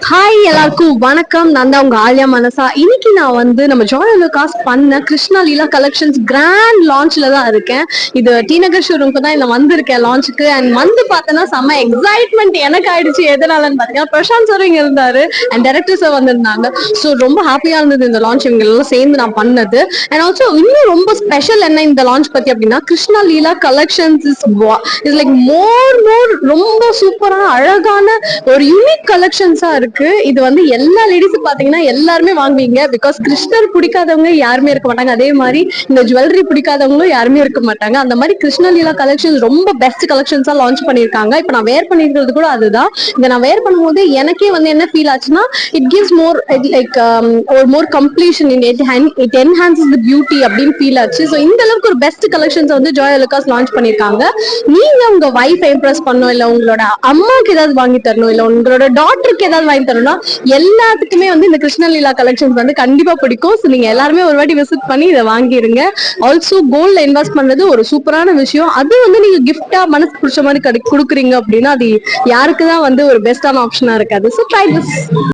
Hi எல்லாருக்கும் வணக்கம். நான் தான் உங்க ஆலியா மனசா. இன்னைக்கு நான் வந்து நம்ம ஜாய் அலுகாஸ் பண்ண கிருஷ்ணா லீலா கலெக்ஷன்ஸ் கிராண்ட் லான்ச்ல தான் இருக்கேன். இது டி நகர் ஷோரூம்க்கு தான் இதை வந்திருக்கேன் லான்ச்சுக்கு. அண்ட் வந்து பார்த்தேன்னா செம்ம எக்ஸைட்மெண்ட் எனக்கு ஆயிடுச்சு. எதனாலன்னு பார்த்தீங்கன்னா பிரசாந்த் சார் இங்க இருந்தாரு அண்ட் டைரக்டர் சார் வந்திருந்தாங்க. ஸோ ரொம்ப ஹாப்பியா இருந்தது இந்த லான்ச் இவங்க எல்லாம் சேர்ந்து நான் பண்ணது. அண்ட் ஆல்சோ இன்னும் ரொம்ப ஸ்பெஷல் என்ன இந்த லான்ச் பத்தி அப்படின்னா கிருஷ்ணா லீலா கலெக்ஷன்ஸ் இஸ் லைக் மோர் ரொம்ப சூப்பரா அழகான ஒரு யூனிக் கலெக்ஷன்ஸா இருக்கு. இது வந்து எல்லா லேடிஸும் பாத்தீங்கன்னா எல்லாருமே வாங்குவீங்க. பிகாஸ் கிருஷ்ணர் பிடிக்காதவங்க யாருமே இருக்க மாட்டாங்க. அதே மாதிரி இந்த ஜுவல்லரி பிடிக்காதவங்களும் யாருமே இருக்க மாட்டாங்க. அந்த மாதிரி கிருஷ்ண லீலா கலெக்ஷன்ஸ் ரொம்ப பெஸ்ட் கலெக்ஷன்ஸா லான்ச் பண்ணிருக்காங்க. இப்ப நான் வேர் பண்ணிருக்கிறது கூட அதுதான். இதை நான் வேர் பண்ணும்போது எனக்கே வந்து என்ன ஃபீல் ஆச்சுன்னா இட் கிவ்ஸ் மோர் லைக் ஒரு more complexion in it enhances the beauty அப்படின்னு ஃபீல் ஆச்சு. ஸோ இந்த அளவுக்கு ஒரு பெஸ்ட் கலெக்ஷன்ஸ் வந்து ஜாய் அலுகாஸ் லான்ச் பண்ணிருக்காங்க. நீங்க உங்க வைஃப் இம்ப்ரெஸ் பண்ணணும், இல்ல உங்களோட அம்மாவுக்கு ஏதாவது வாங்கி தரணும், இல்ல உங்களோட டாட்டருக்கு ஏதாவது வாங்கி தரணும்னா எல்லாத்துக்குமே வந்து இந்த கிருஷ்ண லீலா கலெக்ஷன்ஸ் வந்து கண்டிப்பா பிடிக்கும். ஸோ நீங்க எல்லாருமே ஒரு வாட்டி விசிட் பண்ணி இதை வாங்கிருங்க. ஆல்சோ கோல்ட்ல இன்வெஸ்ட் பண்றது ஒரு சூப்பரான விஷயம். அது வந்து நீங்க கிஃப்டா மனசு பிடிச்ச மாதிரி கொடுக்குறீங்க அப்படின்னா அது யாருக்குதான் வந்து ஒரு பெஸ்டான ஆப்ஷனா இருக்காது. So try this.